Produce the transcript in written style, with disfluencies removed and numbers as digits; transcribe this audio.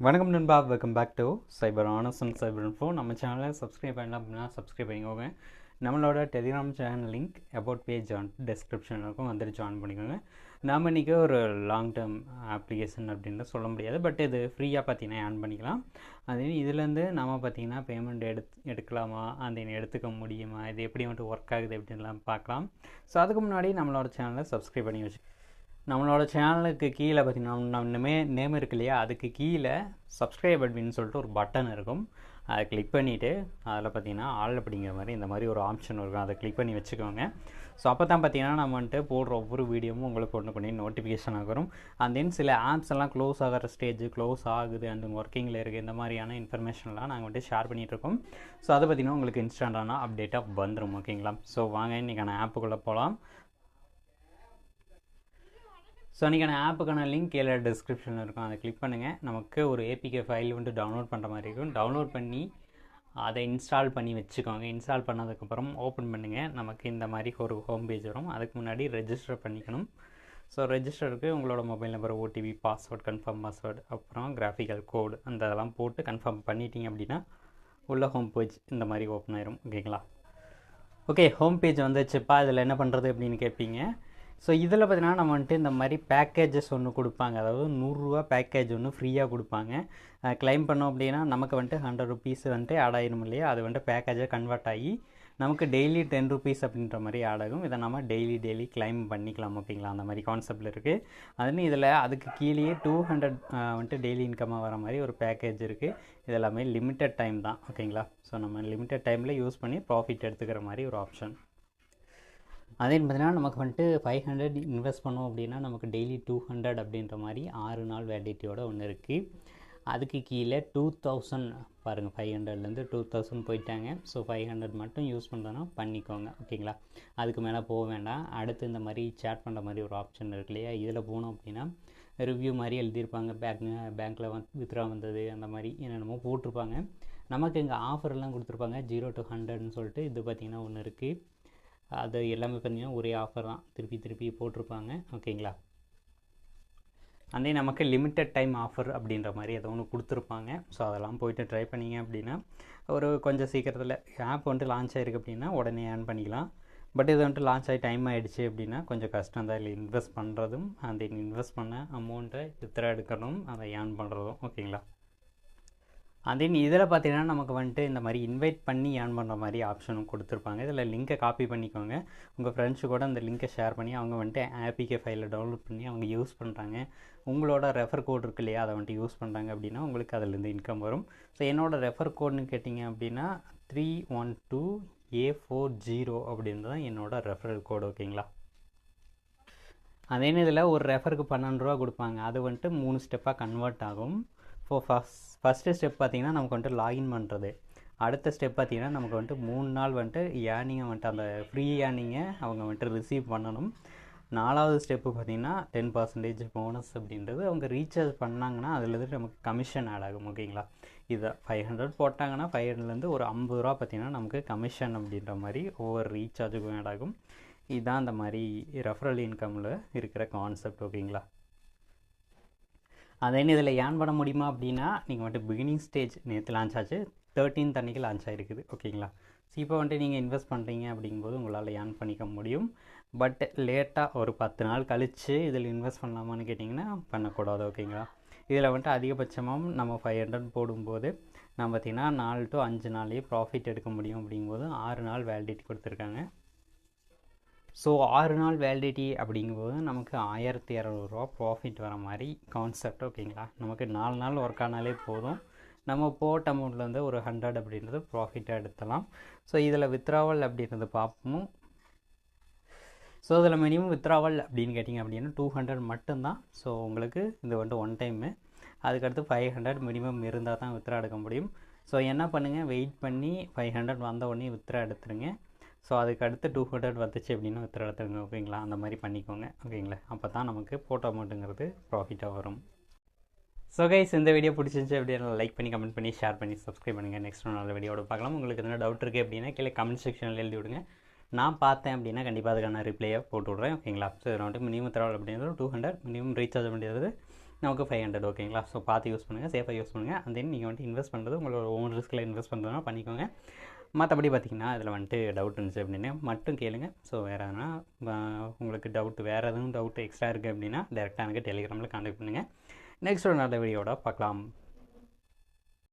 வணக்கம் நண்பா, welcome back to cyber Anas and cyber info. நம்ம சேனலை சப்ஸ்கிரைப் பண்ணலாம் அப்படின்னா சப்ஸ்கிரைப் பண்ணிக்கோங்க. நம்மளோட Telegram channel link about page டிஸ்கிரிப்ஷனில் இருக்கும், வந்துட்டு ஜாயின் பண்ணிக்கோங்க. நாம் இன்றைக்கி ஒரு லாங் டேர்ம் அப்ளிகேஷன் அப்படின்னு சொல்ல முடியாது, பட் இது ஃப்ரீயாக பார்த்தீங்கன்னா ஏர்ன் பண்ணிக்கலாம். அது இதுலேருந்து நம்ம பார்த்தீங்கன்னா பேமெண்ட் எடுக்கலாமா, அந்த எடுத்துக்க முடியுமா, இது எப்படி வந்துட்டு ஒர்க் ஆகுது அப்படின்லாம் பார்க்கலாம். ஸோ அதுக்கு முன்னாடி நம்மளோட சேனலை சப்ஸ்கிரைப் பண்ணி வச்சு நம்மளோட சேனலுக்கு கீழே பார்த்தீங்கன்னா நம்ம நேம் இருக்கு இல்லையா, அதுக்கு கீழே சப்ஸ்கிரைப் அப்படின்னு சொல்லிட்டு ஒரு பட்டன் இருக்கும். அதை கிளிக் பண்ணிவிட்டு அதில் பார்த்தீங்கன்னா ஆல் அப்படிங்கிற மாதிரி இந்த மாதிரி ஒரு ஆப்ஷன் இருக்கும், அதை கிளிக் பண்ணி வச்சுக்கோங்க. ஸோ அப்போ தான் பார்த்தீங்கன்னா நம்ம வந்துட்டு போடுற ஒவ்வொரு வீடியோவும் உங்களுக்கு ஒன்று நோட்டிஃபிகேஷன் ஆகும். அண்ட் தென் சில ஆப்ஸ் எல்லாம் க்ளோஸ் ஆகிற ஸ்டேஜ், க்ளோஸ் ஆகுது அண்ட் ஒர்க்கிங்கில் இருக்குது, இந்த மாதிரியான இன்ஃபர்மேஷன்லாம் நாங்கள் வந்துட்டு ஷேர் பண்ணிகிட்ருக்கோம். ஸோ அதை பார்த்தீங்கன்னா உங்களுக்கு இன்ஸ்டண்ட்டான அப்டேட்டாக வந்துடும். ஓகேங்களா? ஸோ வாங்க இன்றைக்கான ஆப்புக்குள்ளே போகலாம். ஸோ இன்றைக்கான ஆப்புக்கான லிங்க் கீழே டிஸ்கிரிப்ஷனில் இருக்கும், அதை கிளிக் பண்ணுங்கள். நமக்கு ஒரு ஏபிகே ஃபைல் வந்துட்டு டவுன்லோட் பண்ணுற மாதிரி இருக்கும். டவுன்லோட் பண்ணி அதை இன்ஸ்டால் பண்ணி வச்சுக்கோங்க. இன்ஸ்டால் பண்ணதுக்கப்புறம் ஓப்பன் பண்ணுங்கள். நமக்கு இந்த மாதிரி ஒரு ஹோம் பேஜ் வரும். அதுக்கு முன்னாடி ரெஜிஸ்டர் பண்ணிக்கணும். ஸோ ரெஜிஸ்டருக்கு உங்களோட mobile number, OTP, password, confirm password, அப்புறம் கிராஃபிக்கல் கோடு அந்த இதெல்லாம் போட்டு கன்ஃபார்ம் பண்ணிட்டீங்க அப்படின்னா உள்ள ஹோம் பேஜ் இந்த மாதிரி ஓப்பன் ஆயிரும். ஓகேங்களா? ஓகே, ஹோம் பேஜ் வந்துச்சுப்பா, இதில் என்ன பண்ணுறது அப்படின்னு கேட்பீங்க. ஸோ இதில் பார்த்தீங்கன்னா நம்ம வந்துட்டு இந்த மாதிரி பேக்கேஜஸ் ஒன்று கொடுப்பாங்க. அதாவது 100 ரூபா பேக்கேஜ் ஒன்று ஃப்ரீயாக கொடுப்பாங்க. கிளைம் பண்ணோம் அப்படின்னா நமக்கு வந்துட்டு 100 ருபீஸ் வந்துட்டு ஆட் ஆயிரும் இல்லையா, அது வந்துட்டு பேக்கேஜாக கன்வெர்ட் ஆகி நமக்கு டெய்லி 10 ருபீஸ் அப்படின்ற மாதிரி ஆட் ஆகும். இதை நம்ம டெய்லி கிளைம் பண்ணிக்கலாம். ஓகேங்களா? அந்த மாதிரி கான்செப்டில் இருக்குது. அதுன்னு இதில் அதுக்கு கீழேயே 200 வந்துட்டு டெய்லி இன்கமாக வர மாதிரி ஒரு பேக்கேஜ் இருக்குது. இது எல்லாமே லிமிட்டட் டைம் தான். ஓகேங்களா? ஸோ நம்ம லிமிட்டட் டைமில் யூஸ் பண்ணி ப்ராஃபிட் எடுத்துக்கிற மாதிரி ஒரு ஆப்ஷன். அதே பார்த்தீங்கன்னா நமக்கு வந்துட்டு 500 இன்வெஸ்ட் பண்ணோம் அப்படின்னா நமக்கு டெய்லி 200 அப்படின்ற மாதிரி 6 நாள் வேலிடிட்டியோட ஒன்று இருக்குது. அதுக்கு கீழே 2000 பாருங்கள், 500லேருந்து 2000 போயிட்டாங்க. ஸோ 500 மட்டும் யூஸ் பண்ணுறதுனா பண்ணிக்கோங்க. ஓகேங்களா? அதுக்கு மேலே போக வேண்டாம். அடுத்து இந்த மாதிரி சேட் பண்ணுற மாதிரி ஒரு ஆப்ஷன் இருக்கு இல்லையா, இதில் போனோம் அப்படின்னா ரிவ்யூ மாதிரி எழுதியிருப்பாங்க. பேங்க்கில் வித்ரா வந்தது அந்த மாதிரி என்னென்னமோ போட்டிருப்பாங்க. நமக்கு இங்கே ஆஃபர்லாம் கொடுத்துருப்பாங்க 0 to 100ன்னு சொல்லிட்டு. இது பார்த்திங்கன்னா ஒன்று இருக்குது. அது எல்லாமே பார்த்திங்கன்னா ஒரே ஆஃபர் தான், திருப்பி போட்டிருப்பாங்க. ஓகேங்களா? அதே நமக்கு லிமிட்டட் டைம் ஆஃபர் அப்படின்ற மாதிரி ஏதோ ஒன்று கொடுத்துருப்பாங்க. ஸோ அதெல்லாம் போய்ட்டு ட்ரை பண்ணிங்க அப்படின்னா ஒரு கொஞ்சம் சீக்கிரத்தில் ஆப் வந்துட்டு லான்ச் ஆகிருக்கு அப்படின்னா உடனே ஏர்ன் பண்ணிக்கலாம். பட் இது வந்துட்டு லான்ச் ஆகி டைம் ஆகிடுச்சு அப்படின்னா கொஞ்சம் கஷ்டம் தான். இல்லை இன்வெஸ்ட் பண்ணுறதும் அந்த இன்வெஸ்ட் பண்ண அமௌண்ட்டை வித்ரா எடுக்கிறதும் அதை ஏர்ன் பண்ணுறதும். ஓகேங்களா? அதன் இதில் பார்த்தீங்கன்னா நமக்கு வந்துட்டு இந்த மாதிரி இன்வைட் பண்ணி ஏர்ன் பண்ணுற மாதிரி ஆப்ஷனும் கொடுத்துருப்பாங்க. இதில் லிங்கை காப்பி பண்ணிக்கோங்க. உங்கள் ஃப்ரெண்ட்ஸு கூட அந்த லிங்கை ஷேர் பண்ணி அவங்க வந்துட்டு ஆபிகே ஃபைலில் டவுன்லோட் பண்ணி அவங்க யூஸ் பண்ணுறாங்க. உங்களோட ரெஃபர் கோட் இருக்கு இல்லையா, அதை வந்துட்டு யூஸ் பண்ணுறாங்க அப்படின்னா உங்களுக்கு அதிலேருந்து இன்கம் வரும். ஸோ என்னோடய ரெஃபர் கோட்னு கேட்டிங்க அப்படின்னா 312A40 அப்படின்றது தான் என்னோடய ரெஃபரல் கோடு. ஓகேங்களா? அதே இதில் ஒரு ரெஃபருக்கு 12 ரூபா கொடுப்பாங்க. அது வந்துட்டு 3 ஸ்டெப்பாக கன்வெர்ட் ஆகும். ஃபஸ்ட்டு ஸ்டெப் பார்த்திங்கன்னா நமக்கு வந்துட்டு லாகின் பண்ணுறது. அடுத்த ஸ்டெப் பார்த்திங்கன்னா நமக்கு வந்துட்டு 3 நாள் வந்துட்டு ஏர்னிங்கை வந்துட்டு அந்த ஃப்ரீ ஏர்னிங்கை அவங்க வந்துட்டு ரிசீவ் பண்ணணும். 4வது ஸ்டெப்பு பார்த்திங்கன்னா 10% போனஸ் அப்படின்றது அவங்க ரீசார்ஜ் பண்ணாங்கன்னா அதுலேருந்து நமக்கு கமிஷன் ஆட் ஆகும். ஓகேங்களா? இதை 500 போட்டாங்கன்னா 500லேருந்து ஒரு 50 ரூபா பார்த்திங்கன்னா நமக்கு கமிஷன் அப்படின்ற மாதிரி ஒவ்வொரு ரீசார்ஜுக்கும் ஆட் ஆகும். இதுதான் அந்த மாதிரி ரெஃபரல் இன்கமில் இருக்கிற கான்செப்ட். ஓகேங்களா? அதே இதில் ஏர்ன் பண்ண முடியுமா அப்படின்னா நீங்கள் வந்துட்டு பிகினிங் ஸ்டேஜ் நேற்று லான்ச் ஆச்சு, 13th அன்றைக்கி லான்ச் ஆகிருக்குது. ஓகேங்களா? ஸோ இப்போ வந்துட்டு நீங்கள் இன்வெஸ்ட் பண்ணுறீங்க அப்படிங்கும்போது உங்களால் ஏர்ன் பண்ணிக்க முடியும். பட் லேட்டாக ஒரு 10 நாள் கழித்து இதில் இன்வெஸ்ட் பண்ணலாமான்னு கேட்டிங்கன்னா பண்ணக்கூடாது. ஓகேங்களா? இதில் வந்துட்டு அதிகபட்சமாக நம்ம 500 போடும்போது நம்ம பார்த்திங்கன்னா 4 to 5 நாள்லேயே ப்ராஃபிட் எடுக்க முடியும். அப்படிங்கும்போது 6 நாள் வேலிடிட்டி கொடுத்துருக்காங்க. ஸோ 6 நாள் வேலிடிட்டி அப்படிங்கும்போது நமக்கு 1200 ரூபா ப்ராஃபிட் வர மாதிரி கான்செப்ட். ஓகேங்களா? நமக்கு 4 நாள் ஒர்க் ஆனாலே போதும். நம்ம போட்ட அமௌண்ட்லேருந்து ஒரு 100 அப்படின்றது ப்ராஃபிட்டாக எடுத்தலாம். ஸோ இதில் வித்ராவல் அப்படின்றது பார்ப்போம். ஸோ இதில் மினிமம் வித்ராவல் அப்படின்னு கேட்டிங்க அப்படின்னா 200 மட்டும்தான். ஸோ உங்களுக்கு இது வந்துட்டு ஒன் டைமு. அதுக்கடுத்து 500 மினிமம் இருந்தால் தான் வித்ரா எடுக்க முடியும். ஸோ என்ன பண்ணுங்கள், வெயிட் பண்ணி 500 வந்த உடனே வித்ரா எடுத்துருங்க. ஸோ அதுக்கு அடுத்து 200 வந்துச்சு அப்படின்னா வித்ரா எடுத்துருங்க. ஓகேங்களா? அந்த மாதிரி பண்ணிக்கோங்க. ஓகேங்களா? அப்போ தான் நமக்கு போட்ட அமௌண்ட்டுங்கிறது ப்ராஃபிட்டாக வரும். ஸோ கைஸ், இந்த வீடியோ பிடிச்சிருந்துச்சு அப்படின்னா லைக் பண்ணி, கமெண்ட் பண்ணி, ஷேர் பண்ணி, சப்ஸ்கிரைப் பண்ணுங்கள். நெக்ஸ்ட் நல்ல வீடியோட பார்க்கலாம். உங்களுக்கு எதனா டவுட் இருக்குது அப்படின்னா கீழே கமெண்ட் செக்ஷனில் எழுதி விடுங்க. நான் பார்த்தேன் அப்படின்னா கண்டிப்பாக அதுக்கான ரிப்ளையை போட்டு விட்றேன். ஓகேங்களா? ஸோ இதில் வந்துட்டு மினிமம் வித்ராவல் அப்படின்றது 200, மினிமம் ரீசார்ஜ் அப்படின்றது நமக்கு 500 ஓகேங்களா. ஸோ பார்த்து யூஸ் பண்ணுங்கள், சேஃபாக யூஸ் பண்ணுங்கள். அண்ட் தென் நீங்கள் வந்துட்டு இன்வெஸ்ட் பண்ணுறது உங்களோட ஓன் ரிஸ்கில் இன்வெஸ்ட் பண்ணுறதுனா பண்ணிக்கோங்க. மற்றபடி பார்த்திங்கன்னா இதில் வந்துட்டு டவுட் இருந்துச்சு அப்படின்னு மட்டும் கேளுங்க. ஸோ வேறு எதுனா உங்களுக்கு வேறு எதுவும் டவுட் எக்ஸ்ட்ரா இருக்குது அப்படின்னா டேரெக்டாக எனக்கு டெலிகிராமில் கான்டாக்ட் பண்ணுங்கள். நெக்ஸ்ட் ஒரு நல்ல வீடியோட பார்க்கலாம்.